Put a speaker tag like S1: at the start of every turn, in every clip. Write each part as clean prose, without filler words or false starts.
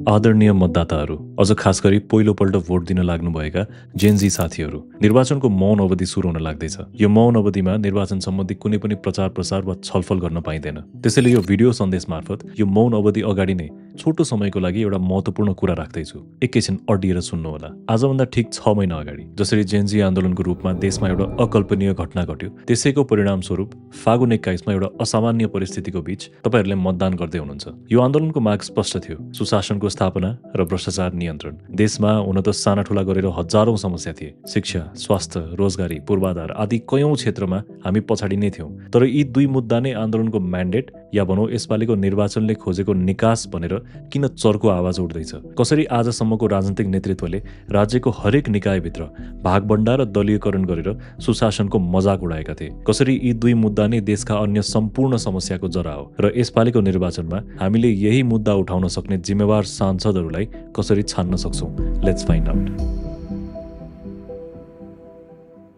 S1: आदरणीय मतदाताहरू, अझ खास गरी पहिलोपल्ट भोट दिन लाग्नुभएका जेनजी साथीहरू, निर्वाचनको मौन अवधि सुरु हुन लाग्दैछ। यो मौन अवधिमा निर्वाचन सम्बन्धी कुनै पनि प्रचार प्रसार वा छलफल गर्न पाइँदैन। त्यसैले यो भिडियो सन्देश मार्फत यो मौन अवधि अगाडि नै छोटो समयको लागि एउटा महत्त्वपूर्ण कुरा राख्दैछु। एकैछिन अडिएर सुन्नुहोला। आजभन्दा ठिक 6 महिना अगाडि जसरी जेनजी आन्दोलनको रूपमा देशमा एउटा अकल्पनीय घटना घट्यो, त्यसैको परिणामस्वरूप फागुन 21मा एउटा असामान्य परिस्थितिको बीच तपाईहरूले मतदान गर्दै हुनुहुन्छ। यो आन्दोलनको माग स्पष्ट थियो: सुशासनको स्थापना र भ्रष्टाचार नियन्त्रण। देशमा हुन त साना ठुला गरेर हजारौं समस्या थिए। शिक्षा, स्वास्थ्य, रोजगारी, पूर्वाधार आदि कयौं क्षेत्रमा हामी पछाडि नै थियौं। तर यी दुई मुद्दा नै आन्दोलनको म्यान्डेट या भनौं यसपालिको निर्वाचनले खोजेको निकास भनेर किन चर्को आवाज उठ्दैछ? कसरी आजसम्मको राजनीतिक नेतृत्वले राज्यको हरेक निकायभित्र भागभण्डा र दलीयकरण गरेर सुशासनको मजाक उडाएका थिए? कसरी यी दुई मुद्दा नै देशका अन्य सम्पूर्ण समस्याको जरा हो र यसपालिको निर्वाचनमा हामीले यही मुद्दा उठाउन सक्ने जिम्मेवार सांसदहरूलाई कसरी छान्न सक्छौं? Let's find out.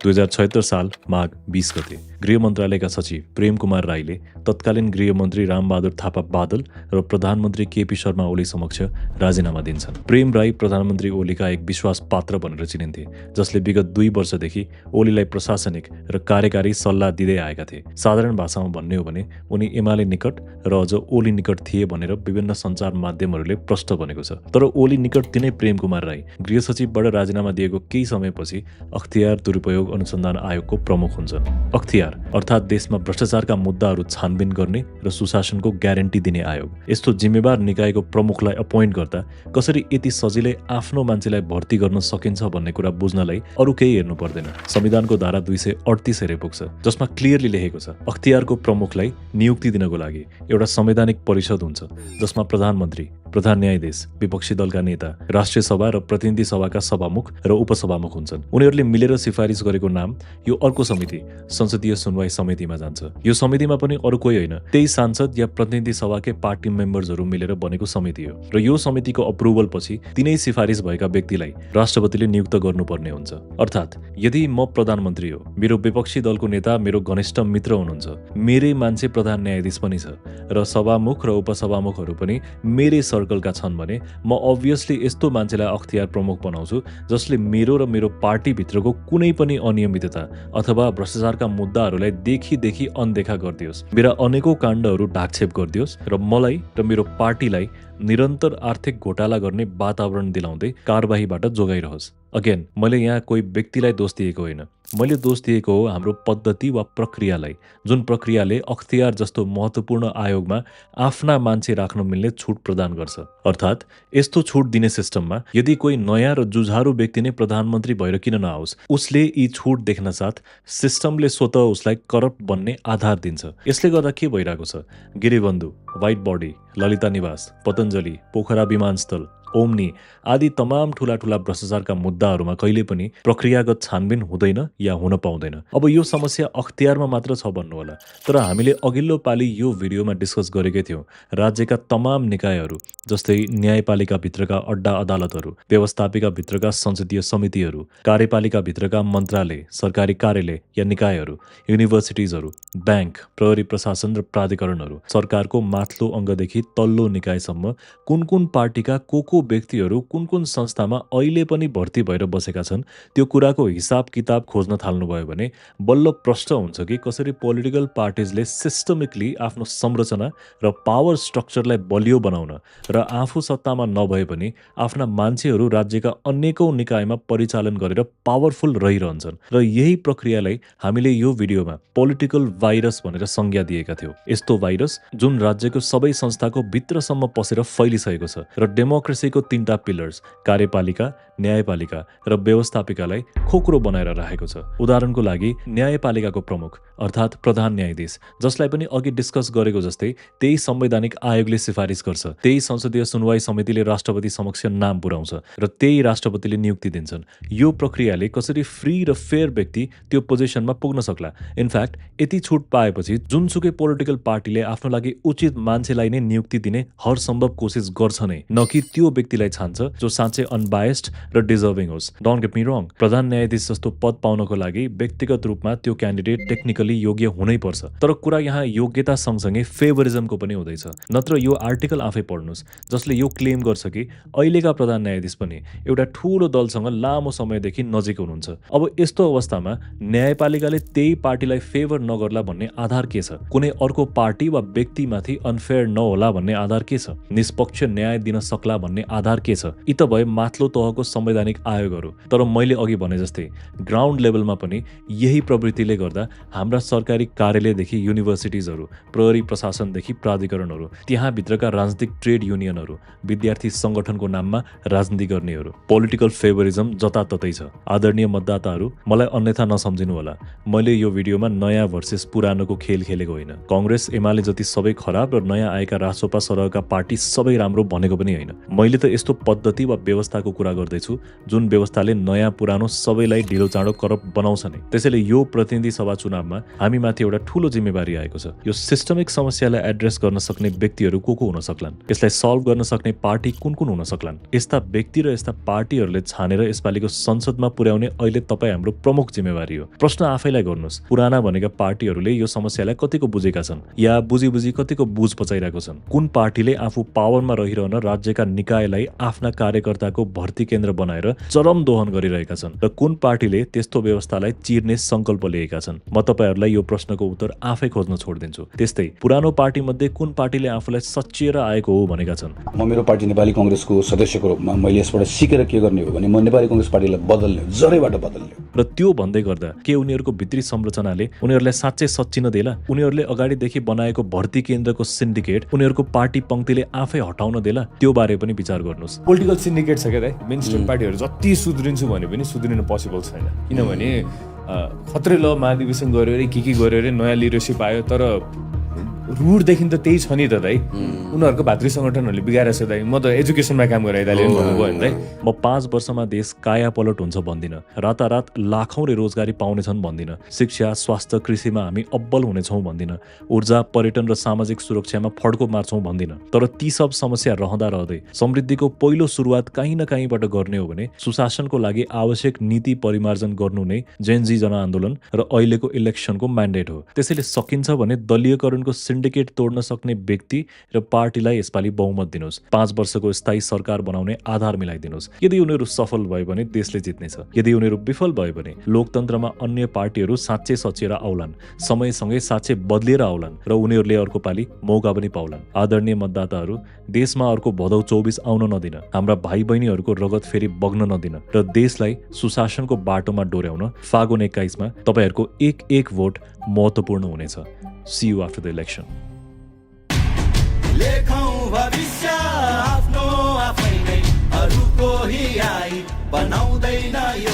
S1: 2076 साल माघ 20 गते गृह मन्त्रालयका सचिव प्रेम कुमार राईले तत्कालीन गृहमन्त्री रामबहादुर थापा बादल र प्रधानमन्त्री केपी शर्मा ओली समक्ष राजीनामा दिन्छन्। प्रेम राई प्रधानमन्त्री ओलीका एक विश्वास पात्र भनेर चिनिन्थे, जसले विगत 2 वर्षदेखि ओलीलाई प्रशासनिक र कार्यकारी सल्लाह दिँदै आएका थिए। साधारण भाषामा भन्ने हो भने उनी एमाले निकट र अझ ओली निकट थिए भनेर विभिन्न सञ्चार माध्यमहरूले प्रष्ट बनेको छ। तर ओली निकट तिनै प्रेम कुमार राई गृह सचिवबाट राजीनामा दिएको केही समयपछि अख्तियार दुरुपयोग अनुसन्धान आयोगको प्रमुख हुन्छन्। अख्तियार अर्थात् देशमा भ्रष्टाचारका मुद्दाहरू छानबिन गर्ने र सुशासनको ग्यारेन्टी दिने आयोग। यस्तो जिम्मेवार निकायको प्रमुखलाई अपोइन्ट गर्दा कसरी यति सजिलै आफ्नो मान्छेलाई भर्ती गर्न सकिन्छ भन्ने कुरा बुझ्नलाई अरू केही हेर्नु पर्दैन। संविधानको धारा 238 हेरे पुग्छ, जसमा क्लियरली लेखेको छ अख्तियारको प्रमुखलाई नियुक्ति दिनको लागि एउटा संवैधानिक परिषद हुन्छ, जसमा प्रधानमन्त्री, प्रधान न्यायाधीश, विपक्षी दलका नेता, राष्ट्रिय सभा र प्रतिनिधि सभाका सभामुख र उपसभामुख हुन्छन्। उनीहरूले मिलेर सिफारिस गरेको नाम यो अर्को समिति संसदीय सुनवाई समितिमा जान्छ। यो समितिमा पनि अरू कोही होइन, त्यही सांसद या प्रतिनिधि सभाकै पार्टी मेम्बर्सहरू मिलेर बनेको समिति हो र यो समितिको अप्रुभल पछि तिनै सिफारिस भएका व्यक्तिलाई राष्ट्रपतिले नियुक्त गर्नुपर्ने हुन्छ। अर्थात् यदि म प्रधानमन्त्री हो, मेरो विपक्षी दलको नेता मेरो घनिष्ठ मित्र हुनुहुन्छ, मेरै मान्छे प्रधान न्यायाधीश पनि छ र सभामुख र उपसभामुखहरू पनि मेरै सर्कलका छन् भने म अभियसली यस्तो मान्छेलाई अख्तियार प्रमुख बनाउँछु जसले मेरो र मेरो पार्टीभित्रको कुनै पनि अनियमितता अथवा भ्रष्टाचारका मुद्दाहरूलाई देखि अनदेखा गरिदियोस्, मेरा अनेकौं काण्डहरू ढाकछेप गरिदियोस् र मलाई र मेरो पार्टीलाई निरन्तर आर्थिक घोटाला गर्ने वातावरण दिलाउँदै कारबाहीबाट जोगाइरहोस्। अगेन, मैले यहाँ कोही व्यक्तिलाई दोष दिएको होइन, मैले दोष दिएको हो हाम्रो पद्धति वा प्रक्रियालाई, जुन प्रक्रियाले अख्तियार जस्तो महत्त्वपूर्ण आयोगमा आफ्ना मान्छे राख्न मिल्ने छुट प्रदान गर्छ। अर्थात् यस्तो छुट दिने सिस्टममा यदि कोही नयाँ र जुझारु व्यक्ति नै प्रधानमन्त्री भएर किन नआओस्, उसले यी छुट देख्न साथ सिस्टमले स्वतः उसलाई करप्ट बन्ने आधार दिन्छ। यसले गर्दा के भइरहेको छ? गिरिबन्धु, व्हाइट बडी, ललिता निवास, पतञ्जलि, पोखरा विमानस्थल, ओम्नी आदि तमाम ठूला भ्रष्टाचारका मुद्दाहरूमा कहिले पनि प्रक्रियागत छानबिन हुँदैन या हुन पाउँदैन। अब यो समस्या अख्तियारमा मात्र छ भन्नु होला, तर हामीले अघिल्लो पालि यो भिडियोमा डिस्कस गरेकै थियौं। राज्यका तमाम निकायहरू जस्तै न्यायपालिका भित्रका अड्डा अदालतहरू, व्यवस्थापिका भित्रका संसदीय समितिहरू, कार्यपालिका भित्रका मन्त्रालय, सरकारी कार्यालय या निकायहरू, युनिभर्सिटिजहरू, ब्याङ्क, प्रहरी प्रशासन र प्राधिकरणहरू, सरकारको माथिल्लो अङ्गदेखि तल्लो निकायसम्म कुन पार्टीका को व्यक्तिहरू कुन संस्थामा अहिले पनि भर्ती भएर बसेका छन्, त्यो कुराको हिसाब किताब खोज्न थाल्नुभयो भने बल्ल प्रश्न हुन्छ कि कसरी पोलिटिकल पार्टिजले सिस्टमिकली आफ्नो संरचना र पावर स्ट्रक्चरलाई बलियो बनाउन र आफू सत्तामा नभए पनि आफ्ना मान्छेहरू राज्यका अनेकौं निकायमा परिचालन गरेर पावरफुल रहिरहन्छन्। र यही प्रक्रियालाई हामीले यो भिडियोमा पोलिटिकल भाइरस भनेर संज्ञा दिएका थियौं। यस्तो भाइरस जुन राज्यको सबै संस्थाको भित्रसम्म पसेर फैलिसकेको छ र डेमोक्रेसीको 3टा पिलर्स कार्यपालिका, न्यायपालिका र व्यवस्थापिकालाई खोक्रो बनाएर राखेको छ। उदाहरणको लागि न्यायपालिकाको प्रमुख अर्थात् प्रधान न्यायाधीश, जसलाई पनि अघि डिस्कस गरेको जस्तै त्यही संवैधानिक आयोगले सिफारिस गर्छ, त्यही संसदीय सुनवाई समितिले राष्ट्रपति समक्ष नाम पुर्याउँछ र त्यही राष्ट्रपतिले नियुक्ति दिन्छन्। यो प्रक्रियाले कसरी फ्री र फेयर व्यक्ति त्यो पोजिसनमा पुग्न सक्ला? इनफ्याक्ट यति छुट पाएपछि जुनसुकै पोलिटिकल पार्टीले आफ्नो लागि उचित मान्छेलाई नै नियुक्ति दिने हर सम्भव कोसिस गर्छ नै, न कि त्यो व्यक्तिलाई छान्छ जो साँच्चै अनबायस्ड र डिजर्भिङ होस्। डोन्ट गेट मी रङ, प्रधान न्यायाधीश जस्तो पद पाउनको लागि व्यक्तिगत रूपमा त्यो क्यान्डिडेट टेक्निकली योग्य हुनै पर्छ। तर कुरा यहाँ योग्यता सँगसँगै फेभरिजमको पनि हुँदैछ। नत्र यो आर्टिकल आफै पढ्नुहोस् जसले यो क्लेम गर्छ कि अहिलेका प्रधान न्यायाधीश पनि एउटा ठूलो दलसँग लामो समयदेखि नजिक हुनुहुन्छ। अब यस्तो अवस्थामा न्यायपालिकाले त्यही पार्टीलाई फेभर नगर्ला भन्ने आधार के छ? कुनै अर्को पार्टी वा व्यक्तिमाथि अनफेयर नहोला भन्ने आधार के छ? निष्पक्ष न्याय दिन सक्ला भन्ने आधार के छ? यी त भए माथिल्लो तहको संवैधानिक आयोगहरू। तर मैले अघि भने जस्तै ग्राउन्ड लेभलमा पनि यही प्रवृत्तिले गर्दा हाम्रा सरकारी कार्यालयदेखि युनिभर्सिटिजहरू, प्रहरी प्रशासनदेखि प्राधिकरणहरू, त्यहाँभित्रका राजनीतिक ट्रेड युनियनहरू, विद्यार्थी सङ्गठनको नाममा राजनीति गर्नेहरू, पोलिटिकल फेभरिजम जताततै छ। आदरणीय मतदाताहरू, मलाई अन्यथा नसम्झिनु होला। मैले यो भिडियोमा नयाँ भर्सेस पुरानोको खेल खेलेको होइन। कांग्रेस एमाले जति सबै खराब र नयाँ आएका रासोपा सरहका पार्टी सबै राम्रो भनेको पनि होइन। मैले त यस्तो पद्धति वा व्यवस्थाको कुरा गर्दैछु जुन व्यवस्थाले नयाँ पुरानो सबैलाई ढिलो चाँडो करप्ट बनाउँछ नै। त्यसैले यो प्रतिनिधि सभा चुनावमा हामीमाथि एउटा ठूलो जिम्मेवारी आएको छ। यो सिस्टमिक समस्यालाई एड्रेस गर्न सक्ने व्यक्तिहरू को हुन सक्लान्? यसलाई सल्भ गर्न सक्ने पार्टी कुन हुन सक्लान्? यस्ता व्यक्ति र यस्ता पार्टीहरूले छानेर यसपालिको संसदमा पुर्याउने अहिले तपाईँ हाम्रो प्रमुख जिम्मेवारी हो। प्रश्न आफैलाई गर्नुहोस्, पुराना भनेका पार्टीहरूले यो समस्यालाई कतिको बुझेका छन् या बुझी कतिको बुझ पचाइरहेको छन्? कुन पार्टीले आफू पावरमा रहिरहन राज्यका निकायलाई आफ्ना कार्यकर्ताको भर्ती केन्द्र बनाएर चरम दोहन गरिरहेका छन् र कुन पार्टीले त्यस्तो व्यवस्थालाई चिर्ने संकल्प लिएका छन्? म तपाईहरूलाई यो प्रश्नको उत्तर आफै खोज्न छोडिदिन्छु। त्यस्तै पुरानो पार्टी मध्ये कुन पार्टीले आफूलाई सच्चिएर आएको हो भनेका छन्?
S2: म मेरो पार्टी नेपाली कांग्रेसको सदस्यको रूपमा मैले यसबाट सिकेर के गर्ने हो भने म नेपाली कांग्रेस पार्टीलाई बदल्ने हो, जरैबाट बदल्ने हो।
S1: र त्यो भन्दै गर्दा के उनीहरूको भित्री संरचनाले उनीहरूलाई साँच्चै सच्चिन देला? उनीहरूले अगाडिदेखि बनाएको भर्ती केन्द्रको सिन्डिकेट उनीहरूको पार्टी पंक्तिले आफै हटाउन देला? त्यो बारे पनि विचार गर्नुहोस्।
S3: पोलिटिकल सिन्डिकेट छ क्या मेन स्ट्रिम पार्टीहरू जति सुध्रिन्छु भने पनि सुध्रिन पोसिबल छैन। किनभने खत्रै ल महाधिवेशन गऱ्यो अरे के गऱ्यो अरे, नयाँ लिडरसिप आयो, तर रुटदेखि त त्यही छ नि त दाइ। उनीहरूको भातृ सङ्गठनहरूले बिगारेछ दाइ। म त एजुकेसनमा काम गरेँ दाइले भन्नुभयो भने दाइ।
S1: म 5 वर्षमा देश काया पलट हुन्छ भन्दिनँ, रातारात लाखौँले रोजगारी पाउनेछन् भन्दिनँ, शिक्षा स्वास्थ्य कृषिमा हामी अब्बल हुनेछौँ भन्दिनँ, ऊर्जा पर्यटन र सामाजिक सुरक्षामा फड्को मार्छौँ भन्दिनँ। तर ती सब समस्या रहँदा रहँदै समृद्धिको पहिलो सुरुवात कहीँ न कहीँबाट गर्ने हो भने सुशासनको लागि आवश्यक नीति परिमार्जन गर्नु नै जेनजी जनआन्दोलन र अहिलेको इलेक्सनको म्यान्डेट हो। त्यसैले सकिन्छ भने दलीयकरणको सिन्डिकेट तोड्न सक्ने व्यक्ति र पार्टीलाई यसपालि बहुमत दिनुहोस्। 5 वर्षको स्थायी सरकार बनाउने आधार मिलाइदिनुहोस्। यदि उनीहरू सफल भयो भने देशले जित्नेछ। यदि उनीहरू विफल भयो भने लोकतन्त्रमा अन्य पार्टीहरू साँच्चै सचिएर आउलान्, समयसँगै साँच्चै बदलिएर आउलान् र उनीहरूले अर्को पालि मौका पनि पाउलान्। आदरणीय मतदाताहरू, देशमा अर्को भदौ 24 आउन नदिन, हाम्रा भाइ बहिनीहरूको रगत फेरि बग्न नदिन र देशलाई सुशासनको बाटोमा डोर्याउन फागुन 21 मा तपाईहरूको एक भोट महत्त्वपूर्ण हुनेछ। See you after the election.
S4: लेखौं भविष्य आफ्नो आफै नै, अरूको ही आई बनाउँदैन यो